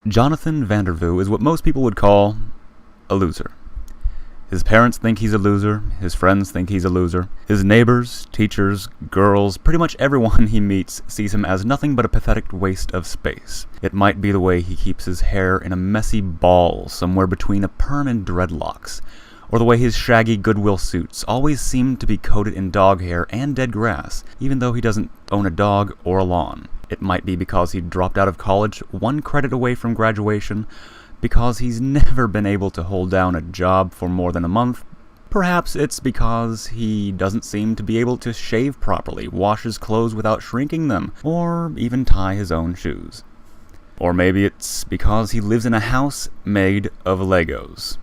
Jonathan Vandervoo is what most people would call a loser. His parents think he's a loser, his friends think he's a loser, his neighbors, teachers, girls, pretty much everyone he meets sees him as nothing but a pathetic waste of space. It might be the way he keeps his hair in a messy ball somewhere between a perm and dreadlocks, or the way his shaggy Goodwill suits always seem to be coated in dog hair and dead grass, even though he doesn't own a dog or a lawn. It might be because he dropped out of college one credit away from graduation, because he's never been able to hold down a job for more than a month. Perhaps it's because he doesn't seem to be able to shave properly, wash his clothes without shrinking them, or even tie his own shoes. Or maybe it's because he lives in a house made of Legos.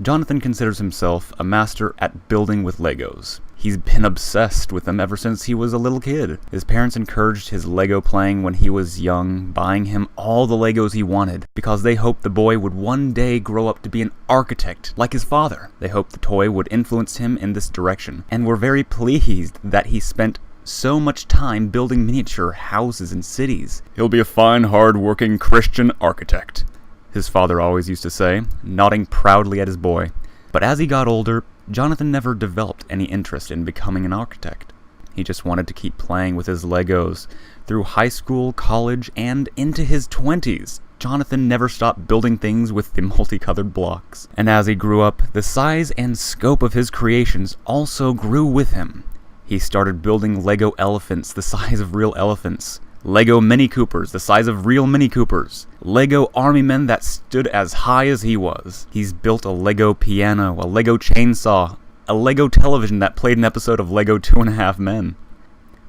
Jonathan considers himself a master at building with Legos. He's been obsessed with them ever since he was a little kid. His parents encouraged his Lego playing when he was young, buying him all the Legos he wanted, because they hoped the boy would one day grow up to be an architect like his father. They hoped the toy would influence him in this direction, and were very pleased that he spent so much time building miniature houses and cities. "He'll be a fine, hard-working Christian architect," his father always used to say, nodding proudly at his boy. But as he got older, Jonathan never developed any interest in becoming an architect. He just wanted to keep playing with his Legos. Through high school, college, and into his 20s, Jonathan never stopped building things with the multicolored blocks. And as he grew up, the size and scope of his creations also grew with him. He started building Lego elephants the size of real elephants, Lego Mini Coopers the size of real Mini Coopers, Lego army men that stood as high as he was. He's built a Lego piano, a Lego chainsaw, a Lego television that played an episode of Lego 2.5 Men.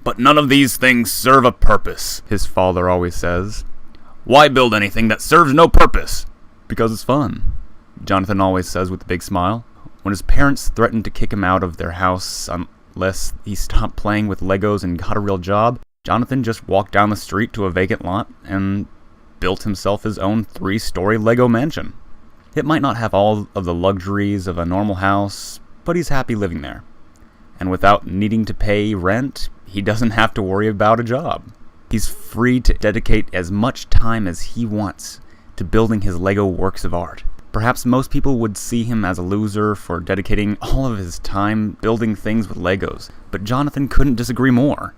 "But none of these things serve a purpose," his father always says. "Why build anything that serves no purpose?" "Because it's fun," Jonathan always says with a big smile. When his parents threatened to kick him out of their house unless he stopped playing with Legos and got a real job, Jonathan just walked down the street to a vacant lot and built himself his own 3-story Lego mansion. It might not have all of the luxuries of a normal house, but he's happy living there. And without needing to pay rent, he doesn't have to worry about a job. He's free to dedicate as much time as he wants to building his Lego works of art. Perhaps most people would see him as a loser for dedicating all of his time building things with Legos, but Jonathan couldn't disagree more.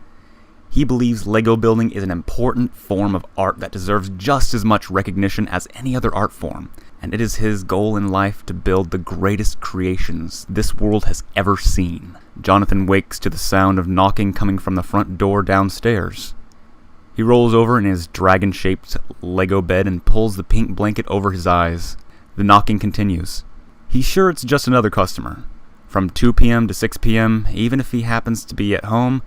He believes Lego building is an important form of art that deserves just as much recognition as any other art form, and it is his goal in life to build the greatest creations this world has ever seen. Jonathan wakes to the sound of knocking coming from the front door downstairs. He rolls over in his dragon-shaped Lego bed and pulls the pink blanket over his eyes. The knocking continues. He's sure it's just another customer. From 2 p.m. to 6 p.m., even if he happens to be at home,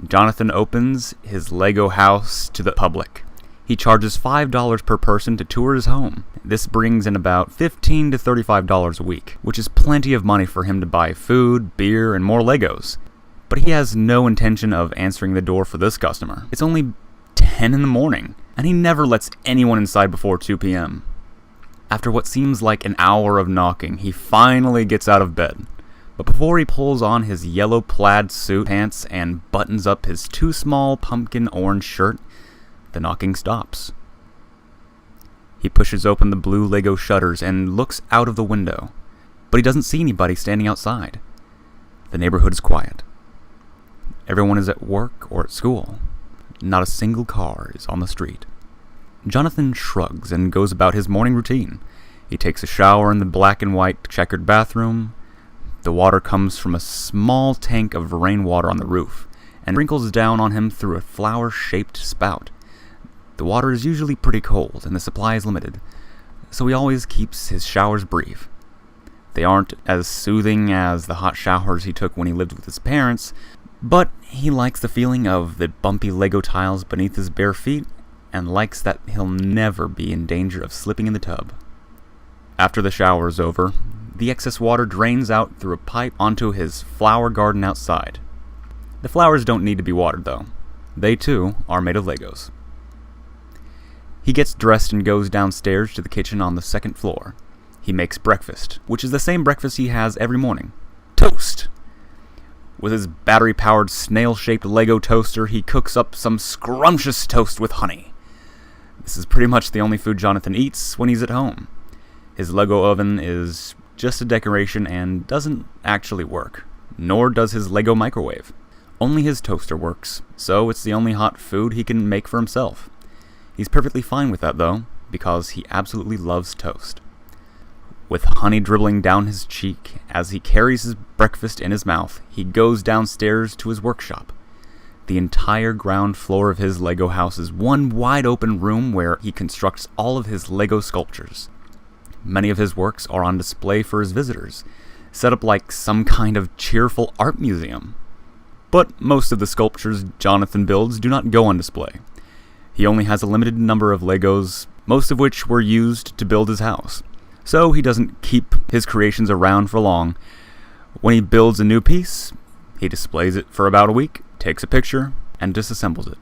Jonathan opens his Lego house to the public. He charges $5 per person to tour his home. This brings in about $15 to $35 a week, which is plenty of money for him to buy food, beer, and more Legos. But he has no intention of answering the door for this customer. It's only 10 in the morning, and he never lets anyone inside before 2 p.m. After what seems like an hour of knocking, he finally gets out of bed. But before he pulls on his yellow plaid suit pants and buttons up his too small pumpkin orange shirt, the knocking stops. He pushes open the blue Lego shutters and looks out of the window, but he doesn't see anybody standing outside. The neighborhood is quiet. Everyone is at work or at school. Not a single car is on the street. Jonathan shrugs and goes about his morning routine. He takes a shower in the black and white checkered bathroom. The water comes from a small tank of rainwater on the roof and sprinkles down on him through a flower-shaped spout. The water is usually pretty cold and the supply is limited, so he always keeps his showers brief. They aren't as soothing as the hot showers he took when he lived with his parents, but he likes the feeling of the bumpy Lego tiles beneath his bare feet and likes that he'll never be in danger of slipping in the tub. After the shower is over, the excess water drains out through a pipe onto his flower garden outside. The flowers don't need to be watered, though. They, too, are made of Legos. He gets dressed and goes downstairs to the kitchen on the second floor. He makes breakfast, which is the same breakfast he has every morning. Toast! With his battery-powered snail-shaped Lego toaster, he cooks up some scrumptious toast with honey. This is pretty much the only food Jonathan eats when he's at home. His Lego oven is just a decoration and doesn't actually work, nor does his Lego microwave. Only his toaster works, so it's the only hot food he can make for himself. He's perfectly fine with that though, because he absolutely loves toast. With honey dribbling down his cheek as he carries his breakfast in his mouth, he goes downstairs to his workshop. The entire ground floor of his Lego house is one wide open room where he constructs all of his Lego sculptures. Many of his works are on display for his visitors, set up like some kind of cheerful art museum. But most of the sculptures Jonathan builds do not go on display. He only has a limited number of Legos, most of which were used to build his house. So he doesn't keep his creations around for long. When he builds a new piece, he displays it for about a week, takes a picture, and disassembles it.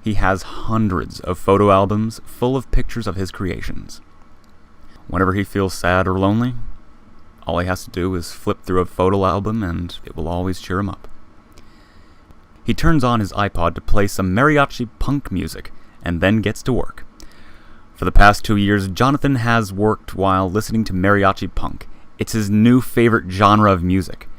He has hundreds of photo albums full of pictures of his creations. Whenever he feels sad or lonely, all he has to do is flip through a photo album and it will always cheer him up. He turns on his iPod to play some Mariachi Punk music and then gets to work. For the past 2 years, Jonathan has worked while listening to Mariachi Punk. It's his new favorite genre of music,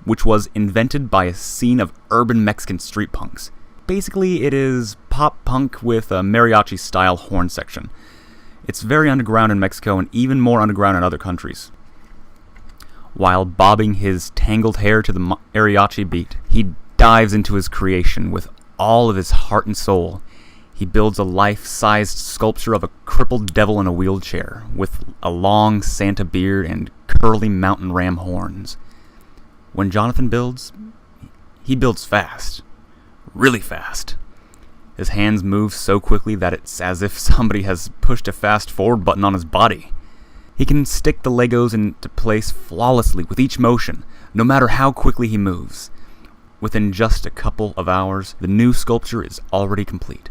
which was invented by a scene of urban Mexican street punks. Basically, it is pop punk with a mariachi-style horn section. It's very underground in Mexico and even more underground in other countries. While bobbing his tangled hair to the mariachi beat, he dives into his creation with all of his heart and soul. He builds a life-sized sculpture of a crippled devil in a wheelchair with a long Santa beard and curly mountain ram horns. When Jonathan builds, he builds fast. Really fast. His hands move so quickly that it's as if somebody has pushed a fast-forward button on his body. He can stick the Legos into place flawlessly with each motion, no matter how quickly he moves. Within just a couple of hours, the new sculpture is already complete.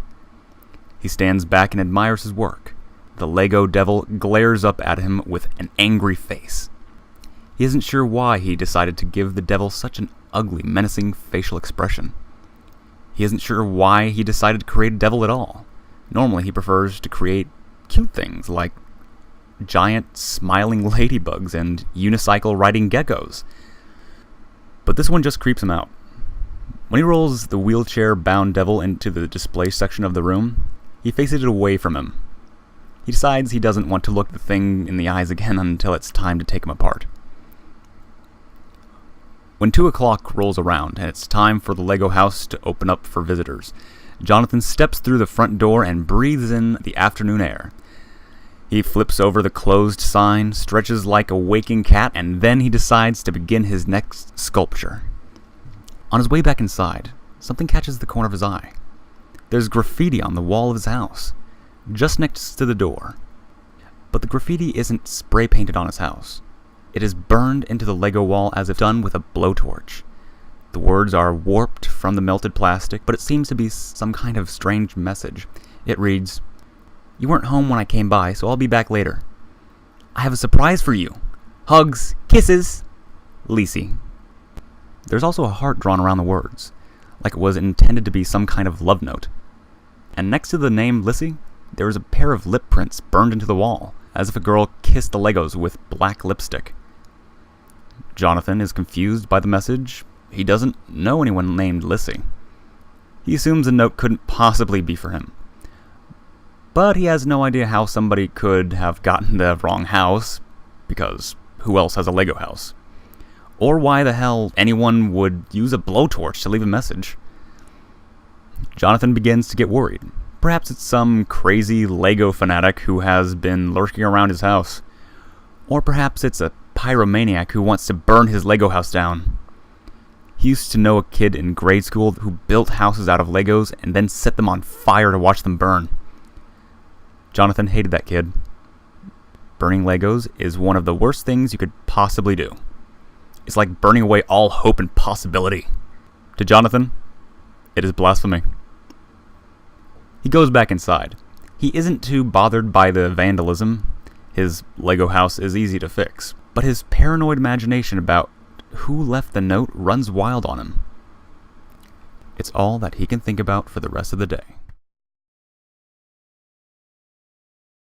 He stands back and admires his work. The Lego devil glares up at him with an angry face. He isn't sure why he decided to give the devil such an ugly, menacing facial expression. He isn't sure why he decided to create a devil at all. Normally he prefers to create cute things like giant smiling ladybugs and unicycle riding geckos. But this one just creeps him out. When he rolls the wheelchair-bound devil into the display section of the room, he faces it away from him. He decides he doesn't want to look the thing in the eyes again until it's time to take him apart. When 2 o'clock rolls around and it's time for the Lego house to open up for visitors, Jonathan steps through the front door and breathes in the afternoon air. He flips over the closed sign, stretches like a waking cat, and then he decides to begin his next sculpture. On his way back inside, something catches the corner of his eye. There's graffiti on the wall of his house, just next to the door. But the graffiti isn't spray painted on his house. It is burned into the Lego wall as if done with a blowtorch. The words are warped from the melted plastic, but it seems to be some kind of strange message. It reads, "You weren't home when I came by, so I'll be back later. I have a surprise for you. Hugs, kisses, Lisi." There's also a heart drawn around the words, like it was intended to be some kind of love note. And next to the name Lissy, there is a pair of lip prints burned into the wall, as if a girl kissed the Legos with black lipstick. Jonathan is confused by the message. He doesn't know anyone named Lissy. He assumes the note couldn't possibly be for him. But he has no idea how somebody could have gotten the wrong house, because who else has a Lego house? Or why the hell anyone would use a blowtorch to leave a message. Jonathan begins to get worried. Perhaps it's some crazy Lego fanatic who has been lurking around his house. Or perhaps it's a pyromaniac who wants to burn his Lego house down. He used to know a kid in grade school who built houses out of Legos and then set them on fire to watch them burn. Jonathan hated that kid. Burning Legos is one of the worst things you could possibly do. It's like burning away all hope and possibility. To Jonathan, it is blasphemy. He goes back inside. He isn't too bothered by the vandalism. His Lego house is easy to fix. But his paranoid imagination about who left the note runs wild on him. It's all that he can think about for the rest of the day.